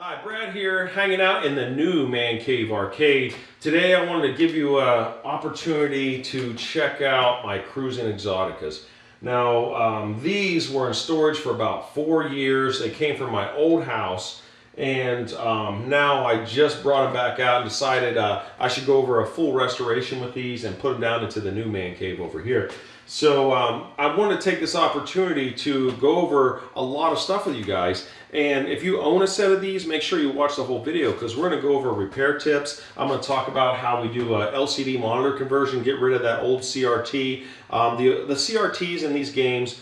Hi, Brad here, hanging out in the new Man Cave Arcade. Today I wanted to give you an opportunity to check out my Cruis'n Exoticas. Now, these were in storage for about 4 years. They came from my old house, and now I just brought them back out and decided I should go over a full restoration with these and put them down into the new Man Cave over here. So I want to take this opportunity to go over a lot of stuff with you guys. And if you own a set of these, make sure you watch the whole video because we're going to go over repair tips. I'm going to talk about how we do a LCD monitor conversion, get rid of that old CRT. The CRTs in these games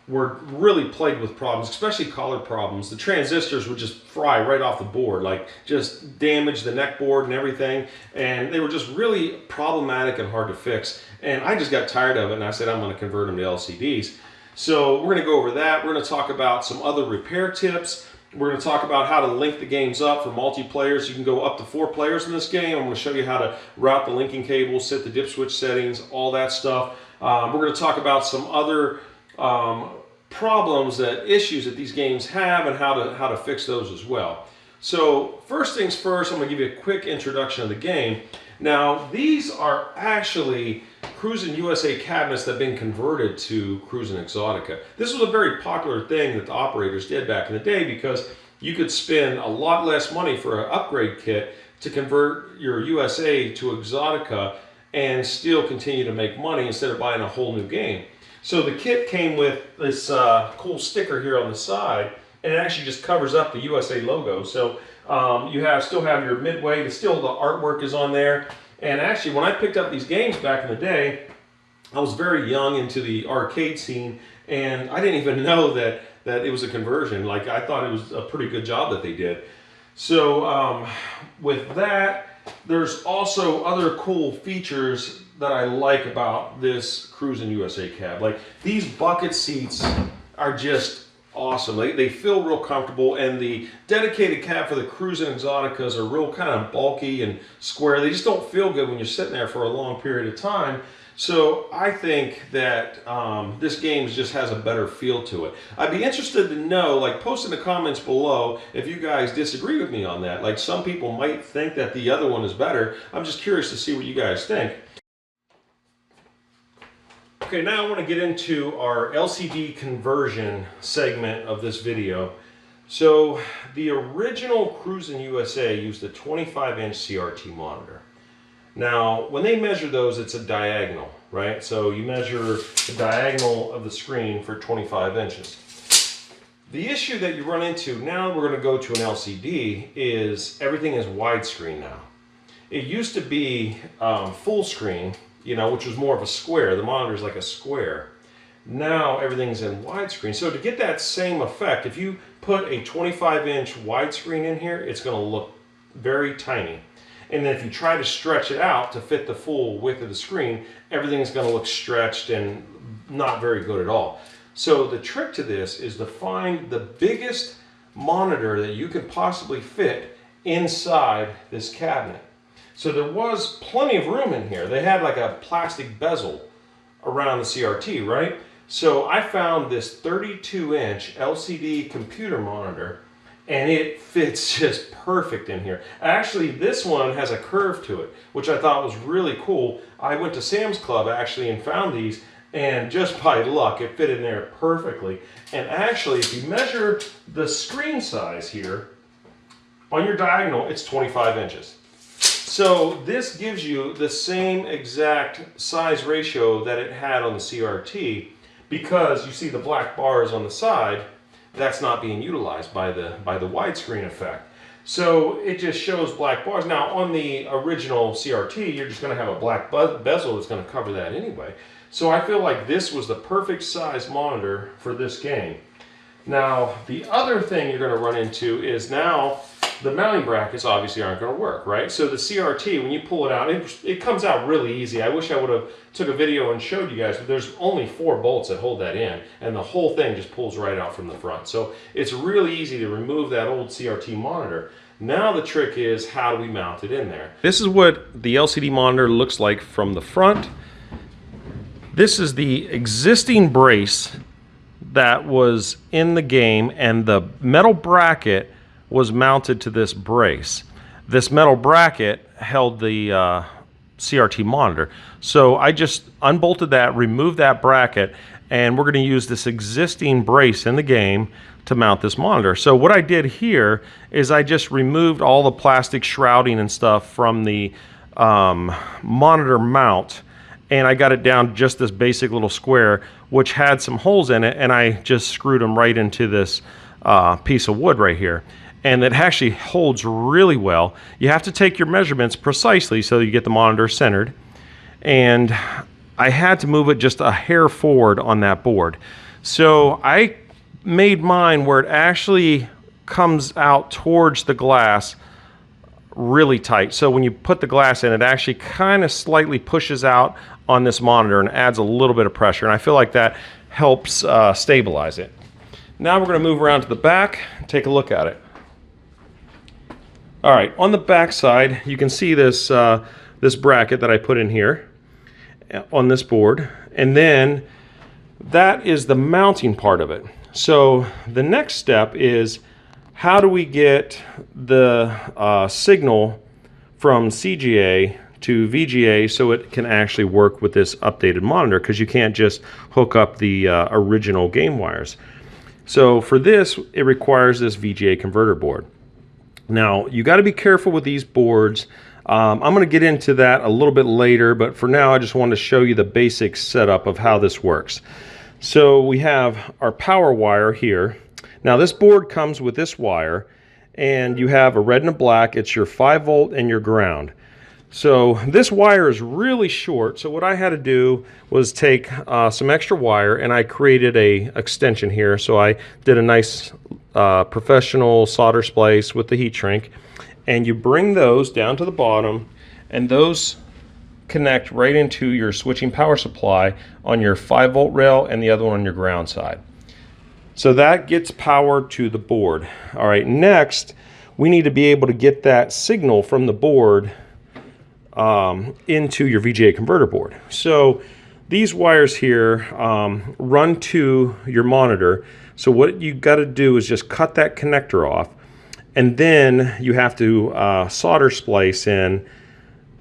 were really plagued with problems, especially color problems. The transistors would just fry right off the board, like just damage the neck board and everything. And they were just really problematic and hard to fix. And I just got tired of it and I said I'm going to convert them to LCDs. So we're going to go over that. We're going to talk about some other repair tips. We're going to talk about how to link the games up for multiplayers. You can go up to 4 players in this game. I'm going to show you how to route the linking cables, set the dip switch settings, all that stuff. We're going to talk about some other problems, issues that these games have, and how to fix those as well. So first things first, I'm going to give you a quick introduction of the game. Now these are actually Cruis'n USA cabinets that have been converted to Cruis'n Exotica. This was a very popular thing that the operators did back in the day because you could spend a lot less money for an upgrade kit to convert your USA to Exotica and still continue to make money instead of buying a whole new game. So the kit came with this cool sticker here on the side, and it actually just covers up the USA logo. So you still have your midway, the artwork is on there. And actually, when I picked up these games back in the day, I was very young into the arcade scene, and I didn't even know that it was a conversion. Like, I thought it was a pretty good job that they did. So with that, there's also other cool features that I like about this Cruis'n USA cab. Like, these bucket seats are just awesome. They feel real comfortable, and the dedicated cab for the Cruis'n Exoticas are real kind of bulky and square. They just don't feel good when you're sitting there for a long period of time. So I think that this game just has a better feel to it. I'd be interested to know, like, post in the comments below if you guys disagree with me on that. Like, some people might think that the other one is better. I'm just curious to see what you guys think. Okay, now I want to get into our LCD conversion segment of this video. So the original Cruis'n USA used a 25-inch CRT monitor. Now, when they measure those, it's a diagonal, right? So you measure the diagonal of the screen for 25 inches. The issue that you run into, now we're going to go to an LCD, is everything is widescreen now. It used to be full screen, you know, which was more of a square. The monitor is like a square. Now everything's in widescreen. So to get that same effect, if you put a 25-inch widescreen in here, it's going to look very tiny. And then if you try to stretch it out to fit the full width of the screen, everything's going to look stretched and not very good at all. So the trick to this is to find the biggest monitor that you could possibly fit inside this cabinet. So there was plenty of room in here. They had like a plastic bezel around the CRT, right? So I found this 32-inch LCD computer monitor, and it fits just perfect in here. Actually, this one has a curve to it, which I thought was really cool. I went to Sam's Club actually and found these, and just by luck, it fit in there perfectly. And actually, if you measure the screen size here, on your diagonal, it's 25 inches. So this gives you the same exact size ratio that it had on the CRT, because you see the black bars on the side, that's not being utilized by the widescreen effect. So it just shows black bars. Now on the original CRT, you're just going to have a black bezel that's going to cover that anyway. So I feel like this was the perfect size monitor for this game. Now the other thing you're going to run into is now the mounting brackets obviously aren't going to work, right? So the CRT, when you pull it out, it comes out really easy. I wish I would have took a video and showed you guys, but there's only 4 bolts that hold that in, and the whole thing just pulls right out from the front. So it's really easy to remove that old CRT monitor. Now the trick is, how do we mount it in there? This is what the LCD monitor looks like from the front. This is the existing brace that was in the game, and the metal bracket was mounted to this brace. This metal bracket held the CRT monitor. So I just unbolted that, removed that bracket, and we're going to use this existing brace in the game to mount this monitor. So what I did here is I just removed all the plastic shrouding and stuff from the monitor mount, and I got it down just this basic little square, which had some holes in it, and I just screwed them right into this piece of wood right here. And it actually holds really well. You have to take your measurements precisely so you get the monitor centered. And I had to move it just a hair forward on that board. So I made mine where it actually comes out towards the glass really tight. So when you put the glass in, it actually kind of slightly pushes out on this monitor and adds a little bit of pressure. And I feel like that helps stabilize it. Now we're going to move around to the back and take a look at it. All right, on the back side, you can see this this bracket that I put in here on this board, and then that is the mounting part of it. So the next step is, how do we get the signal from CGA to VGA so it can actually work with this updated monitor, because you can't just hook up the original game wires. So for this, it requires this VGA converter board. Now, you got to be careful with these boards. I'm going to get into that a little bit later, but for now I just wanted to show you the basic setup of how this works. So we have our power wire here. Now this board comes with this wire, and you have a red and a black. It's your 5-volt and your ground. So this wire is really short, so what I had to do was take some extra wire, and I created a extension here. So I did a nice professional solder splice with the heat shrink, and you bring those down to the bottom, and those connect right into your switching power supply on your 5-volt rail and the other one on your ground side. So that gets power to the board. All right, next we need to be able to get that signal from the board into your VGA converter board. So these wires here run to your monitor. So what you got to do is just cut that connector off, and then you have to solder splice in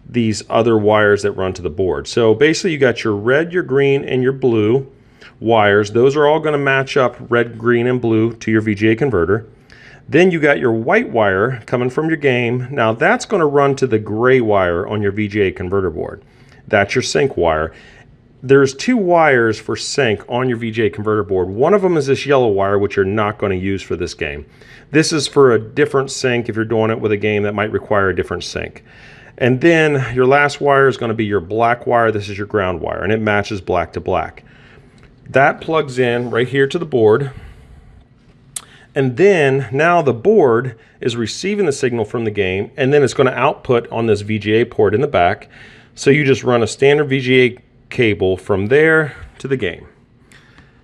these other wires that run to the board. So basically you got your red, your green, and your blue wires. Those are all going to match up red, green, and blue to your VGA converter. Then you got your white wire coming from your game. Now that's going to run to the gray wire on your VGA converter board. That's your sync wire. There's 2 wires for sync on your VGA converter board. One of them is this yellow wire, which you're not going to use for this game. This is for a different sync if you're doing it with a game that might require a different sync. And then your last wire is going to be your black wire. This is your ground wire, and it matches black to black. That plugs in right here to the board. And then now the board is receiving the signal from the game, and then it's going to output on this VGA port in the back. So you just run a standard VGA cable from there to the game.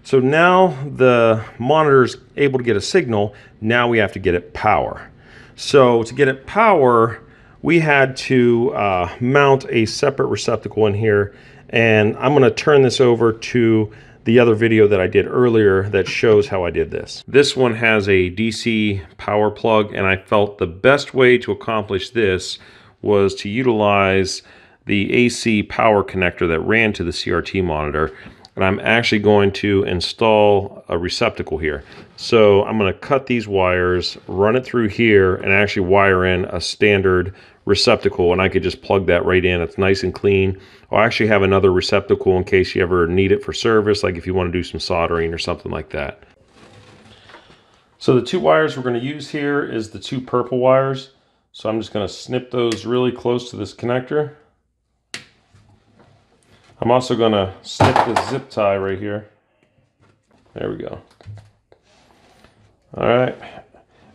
So now the monitor's able to get a signal. Now we have to get it power. So to get it power, we had to mount a separate receptacle in here, and I'm going to turn this over to the other video that I did earlier that shows how I did this. This one has a DC power plug, and I felt the best way to accomplish this was to utilize the AC power connector that ran to the CRT monitor, and I'm actually going to install a receptacle here. So I'm going to cut these wires, run it through here, and actually wire in a standard receptacle, and I could just plug that right in. It's nice and clean. I'll actually have another receptacle in case you ever need it for service, like if you want to do some soldering or something like that. So the 2 wires we're going to use here is the 2 purple wires. So I'm just going to snip those really close to this connector. I'm also going to snip this zip tie right here. There we go. All right.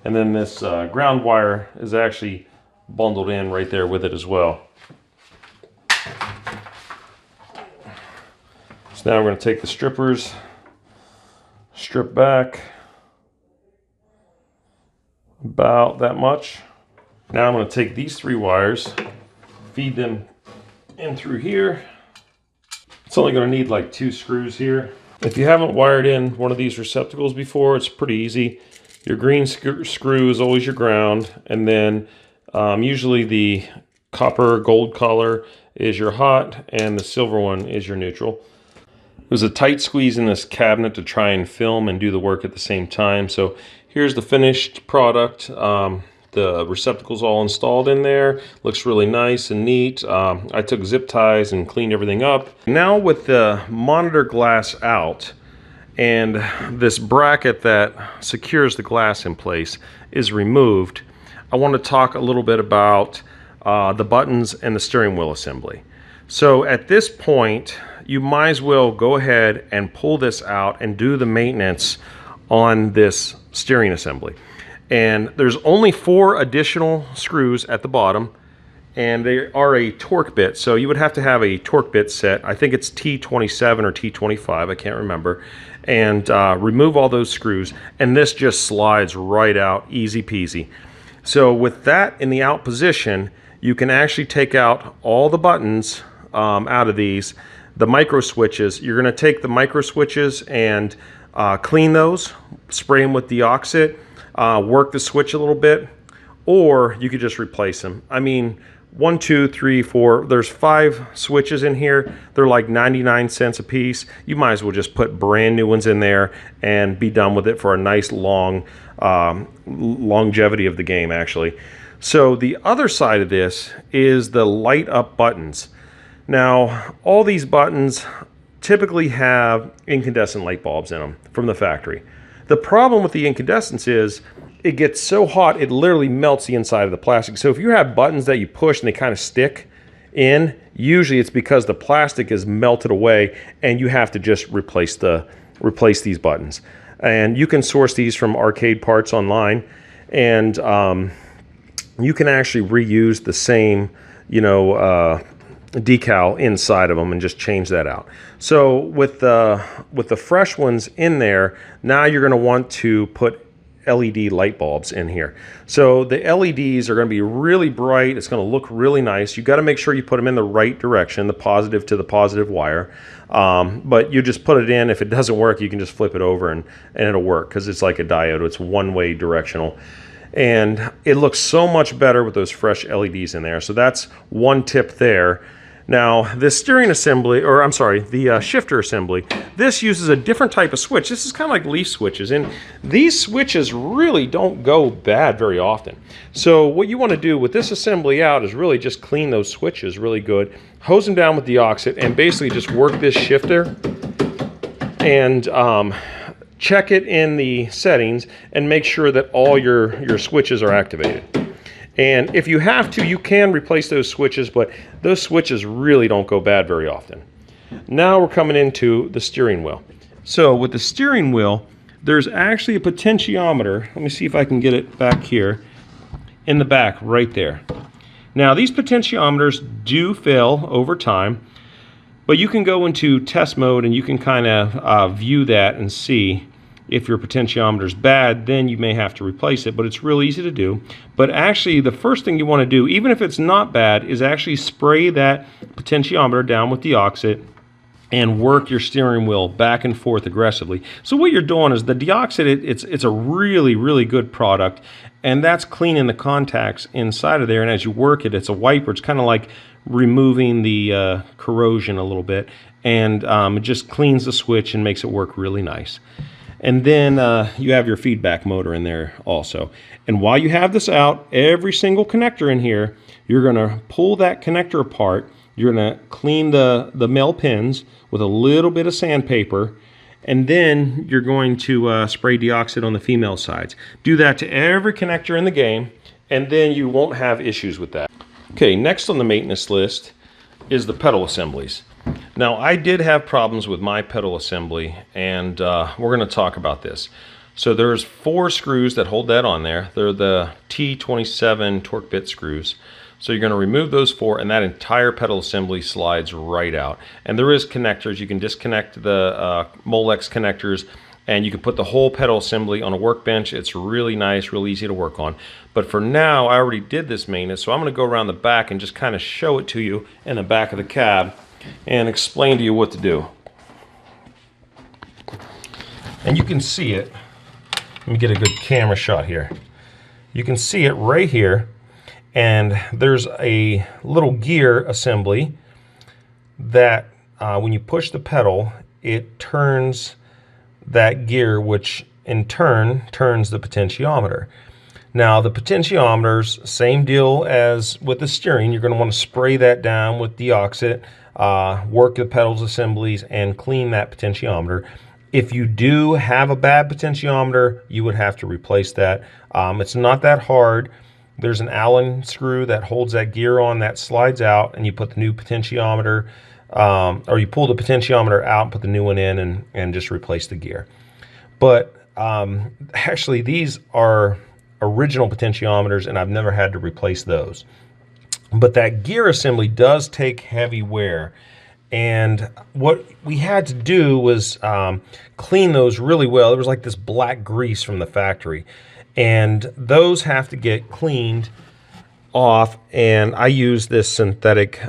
And then this ground wire is actually bundled in right there with it as well. So now we're going to take the strippers, strip back about that much. Now I'm going to take these 3 wires, feed them in through here. It's only going to need like 2 screws here. If you haven't wired in one of these receptacles before, it's pretty easy. Your green screw is always your ground, and then usually the copper gold color is your hot, and the silver one is your neutral. It was a tight squeeze in this cabinet to try and film and do the work at the same time. So here's the finished product. The receptacle's all installed in there. Looks really nice and neat. I took zip ties and cleaned everything up. Now with the monitor glass out and this bracket that secures the glass in place is removed, I want to talk a little bit about the buttons and the steering wheel assembly. So at this point, you might as well go ahead and pull this out and do the maintenance on this steering assembly. And there's only 4 additional screws at the bottom, and they are a torque bit, so you would have to have a torque bit set. I think it's T27 or T25, I can't remember. And remove all those screws, and this just slides right out, easy peasy. So with that in the out position, you can actually take out all the buttons out of these. The micro switches, you're going to take the micro switches and clean those, spray them with deoxit, work the switch a little bit, or you could just replace them. I mean, 1, 2, 3, 4, there's 5 switches in here. They're like 99 cents a piece. You might as well just put brand new ones in there and be done with it for a nice long longevity of the game, actually. So the other side of this is the light up buttons. Now, all these buttons typically have incandescent light bulbs in them from the factory. The problem with the incandescence is it gets so hot it literally melts the inside of the plastic. So if you have buttons that you push and they kind of stick in, usually it's because the plastic is melted away and you have to just replace these buttons. And you can source these from arcade parts online, and you can actually reuse the same, decal inside of them and just change that out. So with the fresh ones in there, now you're going to want to put LED light bulbs in here. So the LEDs are going to be really bright. It's going to look really nice. You got to make sure you put them in the right direction, the positive to the positive wire. But you just put it in. If it doesn't work, you can just flip it over and it'll work, because it's like a diode. It's one-way directional. And it looks so much better with those fresh LEDs in there. So that's one tip there. Now, this steering assembly, or I'm sorry, the shifter assembly, this uses a different type of switch. This is kind of like leaf switches, and these switches really don't go bad very often. So what you want to do with this assembly out is really just clean those switches really good, hose them down with deoxit, and basically just work this shifter and check it in the settings and make sure that all your switches are activated. And if you have to, you can replace those switches, but those switches really don't go bad very often. Now we're coming into the steering wheel. So with the steering wheel, there's actually a potentiometer. Let me see if I can get it back here in the back right there. Now these potentiometers do fail over time, but you can go into test mode and you can kind of view that and see if your potentiometer is bad. Then you may have to replace it, but it's real easy to do. But actually, the first thing you want to do, even if it's not bad, is actually spray that potentiometer down with deoxit and work your steering wheel back and forth aggressively. So what you're doing is the deoxit, it's a really, really good product, and that's cleaning the contacts inside of there. And as you work it, it's a wiper. It's kind of like removing the corrosion a little bit, and it just cleans the switch and makes it work really nice. And then you have your feedback motor in there also. And while you have this out, every single connector in here, you're going to pull that connector apart. You're going to clean the male pins with a little bit of sandpaper. And then you're going to spray deoxit on the female sides. Do that to every connector in the game, and then you won't have issues with that. Okay, next on the maintenance list is the pedal assemblies. Now, I did have problems with my pedal assembly, and we're going to talk about this. So there's 4 screws that hold that on there. They're the T27 torque bit screws. So you're going to remove those 4, and that entire pedal assembly slides right out. And there is connectors. You can disconnect the Molex connectors, and you can put the whole pedal assembly on a workbench. It's really nice, real easy to work on. But for now, I already did this maintenance, so I'm going to go around the back and just kind of show it to you in the back of the cab and explain to you what to do. And you can see it. Let me get a good camera shot here. You can see it right here, and there's a little gear assembly that when you push the pedal, it turns that gear, which in turn turns the potentiometer. Now the potentiometers, same deal as with the steering. You're going to want to spray that down with deoxit, work the pedals assemblies, and clean that potentiometer. If you do have a bad potentiometer, you would have to replace that. It's not that hard. There's an Allen screw that holds that gear on that slides out, and you put the new potentiometer, or you pull the potentiometer out and put the new one in and just replace the gear. But actually these are original potentiometers, and I've never had to replace those. But that gear assembly does take heavy wear. And what we had to do was clean those really well. There was like this black grease from the factory, and those have to get cleaned off. And I use this synthetic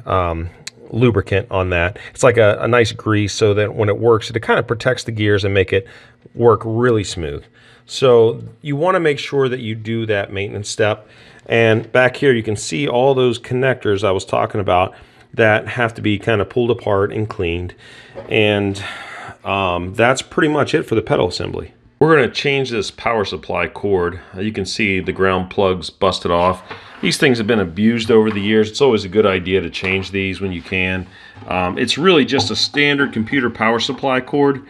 lubricant on that. It's like a nice grease, so that when it works, it kind of protects the gears and make it work really smooth. So you want to make sure that you do that maintenance step. And back here you can see all those connectors I was talking about that have to be kind of pulled apart and cleaned. And that's pretty much it for the pedal assembly. We're going to change this power supply cord. You can see the ground plugs busted off. These things have been abused over the years. It's always a good idea to change these when you can. It's really just a standard computer power supply cord.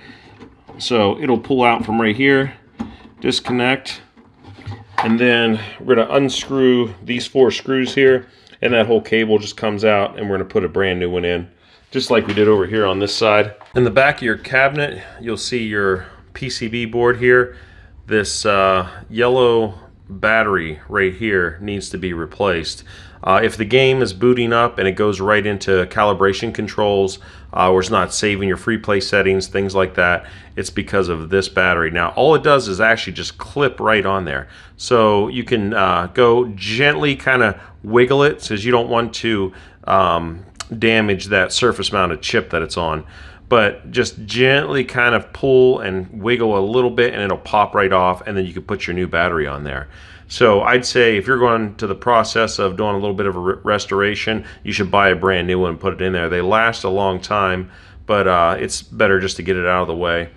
So it'll pull out from right here, disconnect, and then we're going to unscrew these 4 screws here, and that whole cable just comes out, and we're going to put a brand new one in, just like we did over here on this side. In the back of your cabinet, you'll see your PCB board here. This yellow battery right here needs to be replaced. If the game is booting up and it goes right into calibration controls, or it's not saving your free play settings, things like that, it's because of this battery. Now all it does is actually just clip right on there. So you can go gently kind of wiggle it, because you don't want to damage that surface mounted chip that it's on. But just gently kind of pull and wiggle a little bit, and it'll pop right off, and then you can put your new battery on there. So I'd say if you're going to the process of doing a little bit of a restoration, you should buy a brand new one and put it in there. They last a long time, but it's better just to get it out of the way.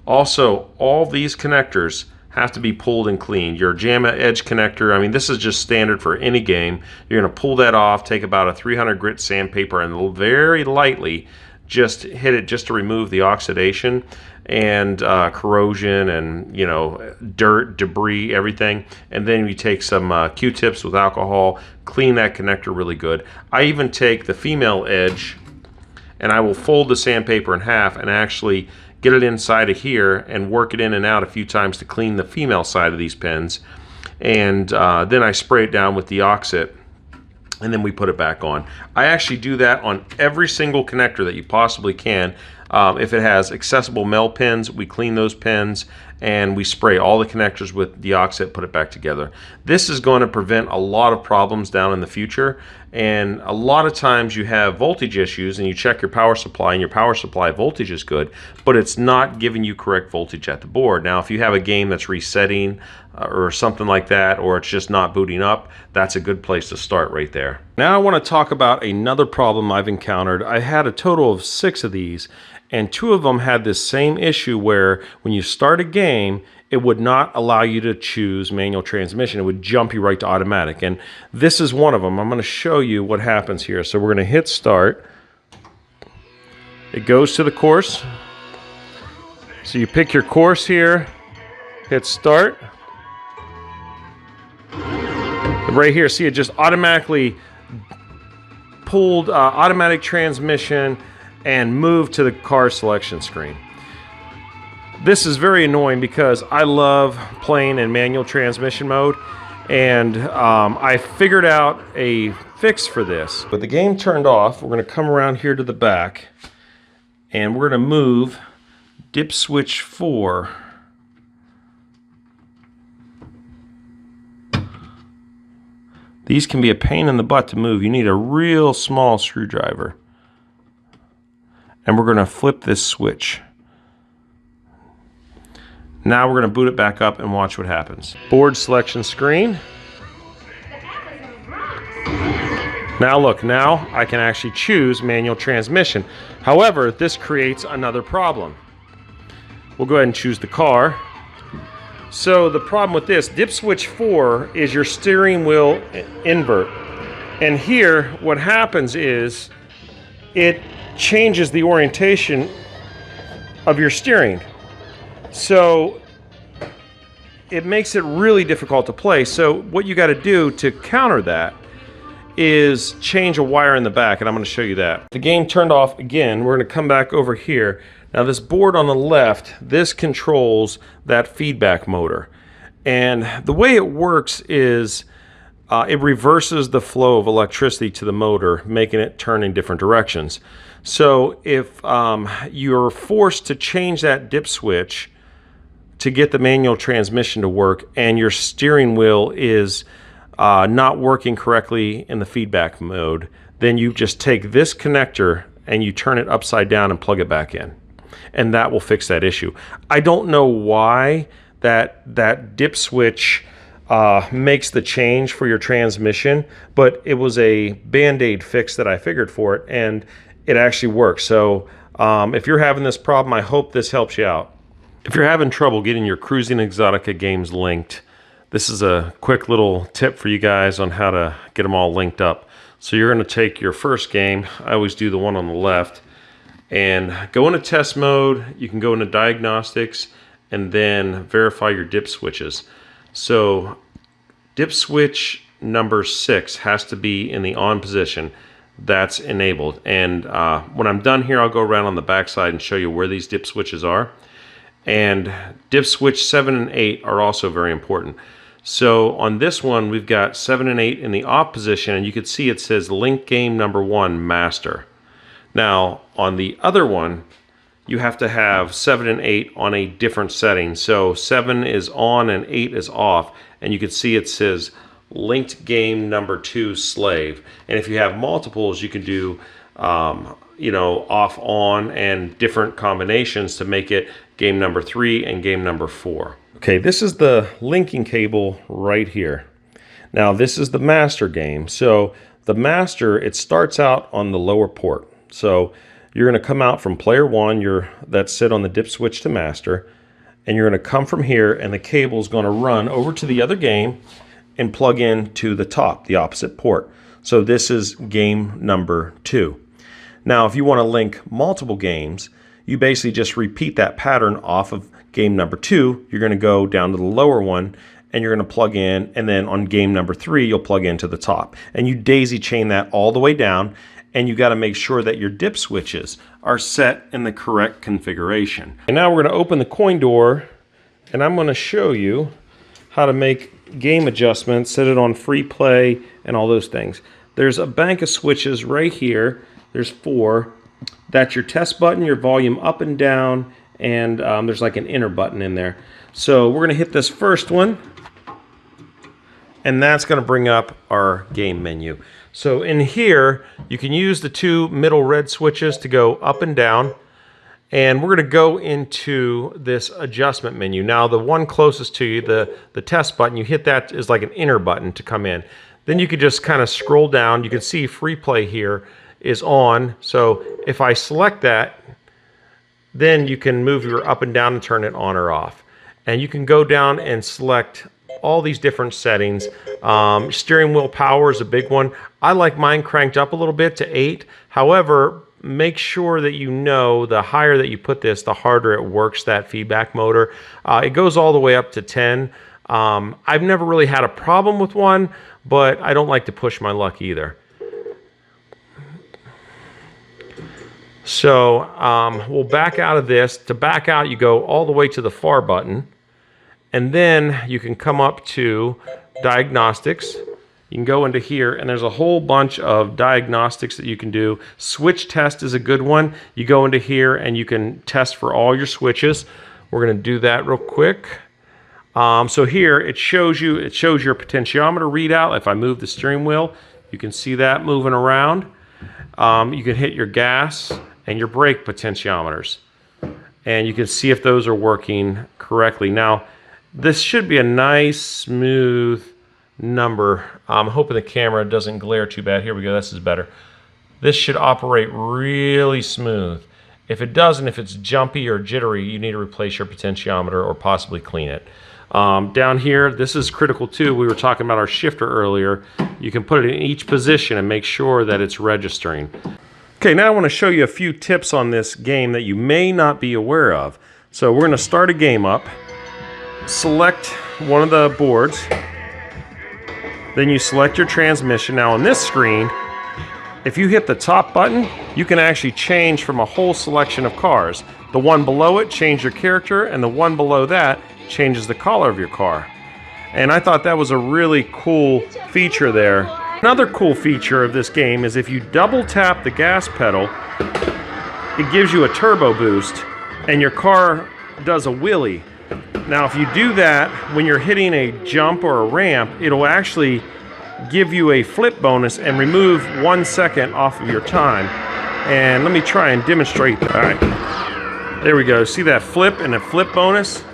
Also, all these connectors have to be pulled and cleaned. Your JAMA edge connector, I mean, this is just standard for any game. You're going to pull that off, take about a 300 grit sandpaper, and very lightly just hit it just to remove the oxidation and corrosion and, you know, dirt, debris, everything. And then you take some Q-tips with alcohol, clean that connector really good. I even take the female edge and I will fold the sandpaper in half and actually get it inside of here and work it in and out a few times to clean the female side of these pins. And then I spray it down with deoxit, and then we put it back on. I actually do that on every single connector that you possibly can. If it has accessible male pins, we clean those pins and we spray all the connectors with deoxit, put it back together. This is going to prevent a lot of problems down in the future. And a lot of times you have voltage issues and you check your power supply and your power supply voltage is good, but it's not giving you correct voltage at the board. Now, if you have a game that's resetting or something like that, or it's just not booting up, that's a good place to start right there. Now I want to talk about another problem I've encountered. I had a total of 6 of these, and 2 of them had this same issue where when you start a game, it would not allow you to choose manual transmission. It would jump you right to automatic. And this is one of them. I'm going to show you what happens here. So we're going to hit start. It goes to the course. So you pick your course here, hit start. Right here, see, it just automatically pulled automatic transmission and moved to the car selection screen. This is very annoying because I love playing in manual transmission mode, and I figured out a fix for this. With the game turned off, we're going to come around here to the back, and we're going to move dip switch 4. These can be a pain in the butt to move. You need a real small screwdriver. And we're going to flip this switch. Now we're going to boot it back up and watch what happens. Board selection screen. Now look, now I can actually choose manual transmission. However, this creates another problem. We'll go ahead and choose the car. So the problem with this, dip switch 4 is your steering wheel invert. And here, what happens is it changes the orientation of your steering. So it makes it really difficult to play. So what you got to do to counter that is change a wire in the back, and I'm going to show you that. The game turned off again. We're going to come back over here. Now this board on the left, this controls that feedback motor. And the way it works is it reverses the flow of electricity to the motor, making it turn in different directions. So if you're forced to change that dip switch to get the manual transmission to work, and your steering wheel is not working correctly in the feedback mode, then you just take this connector and you turn it upside down and plug it back in. And that will fix that issue. I don't know why that dip switch makes the change for your transmission, but it was a Band-Aid fix that I figured for it, and it actually works. So if you're having this problem, I hope this helps you out. If you're having trouble getting your Cruis'n Exotica games linked, this is a quick little tip for you guys on how to get them all linked up. So you're going to take your first game, I always do the one on the left, and go into test mode. You can go into diagnostics and then verify your dip switches. So dip switch number 6 has to be in the on position. That's enabled. And when I'm done here, I'll go around on the back side and show you where these dip switches are. And dip switch 7 and 8 are also very important. So on this one, we've got 7 and 8 in the off position, and you can see it says link game number 1 master. Now on the other one, you have to have 7 and 8 on a different setting. So 7 is on and 8 is off, and you can see it says linked game number 2 slave. And if you have multiples, you can do you know, off, on, and different combinations to make it game number 3 and game number 4. Okay, this is the linking cable right here. Now this is the master game. So the master, it starts out on the lower port. So you're going to come out from player 1, that's set on the dip switch to master, and you're going to come from here, and the cable is going to run over to the other game and plug in to the top, the opposite port. So this is game number 2. Now, if you want to link multiple games, you basically just repeat that pattern off of game number 2. You're going to go down to the lower one, and you're going to plug in, and then on game number 3, you'll plug into the top. And you daisy chain that all the way down, and you got to make sure that your dip switches are set in the correct configuration. And now we're going to open the coin door, and I'm going to show you how to make game adjustments, set it on free play, and all those things. There's a bank of switches right here. There's 4. That's your test button, your volume up and down, and there's like an enter button in there. So we're going to hit this first one, and that's going to bring up our game menu. So in here, you can use the 2 middle red switches to go up and down, and we're going to go into this adjustment menu. Now the one closest to you, the test button, you hit that is like an enter button to come in. Then you could just kind of scroll down. You can see free play here is on. So if I select that, then you can move your up and down and turn it on or off. And you can go down and select all these different settings. Steering wheel power is a big one. I like mine cranked up a little bit to 8. However, make sure that you know the higher that you put this, the harder it works, that feedback motor. It goes all the way up to 10. I've never really had a problem with one, but I don't like to push my luck either. So we'll back out of this. To back out, you go all the way to the far button, and then you can come up to diagnostics. You can go into here, and there's a whole bunch of diagnostics that you can do. Switch test is a good one. You go into here, and you can test for all your switches. We're going to do that real quick. So here it shows your potentiometer readout. If I move the steering wheel, you can see that moving around. You can hit your gas and your brake potentiometers. and you can see if those are working correctly. Now, this should be a nice, smooth number. I'm hoping the camera doesn't glare too bad. Here we go, this is better. This should operate really smooth. If it doesn't, if it's jumpy or jittery, you need to replace your potentiometer or possibly clean it. Down here, this is critical too. We were talking about our shifter earlier. You can put it in each position and make sure that it's registering. Okay, now I want to show you a few tips on this game that you may not be aware of. So we're going to start a game up. Select one of the boards. Then you select your transmission. Now on this screen, if you hit the top button, you can actually change from a whole selection of cars. The one below it changes your character, and the one below that changes the color of your car. And I thought that was a really cool feature there. Another cool feature of this game is if you double tap the gas pedal, it gives you a turbo boost, and your car does a wheelie. Now if you do that when you're hitting a jump or a ramp, it'll actually give you a flip bonus and remove 1 second off of your time. And let me try and demonstrate that. All right. There we go. See that flip and a flip bonus?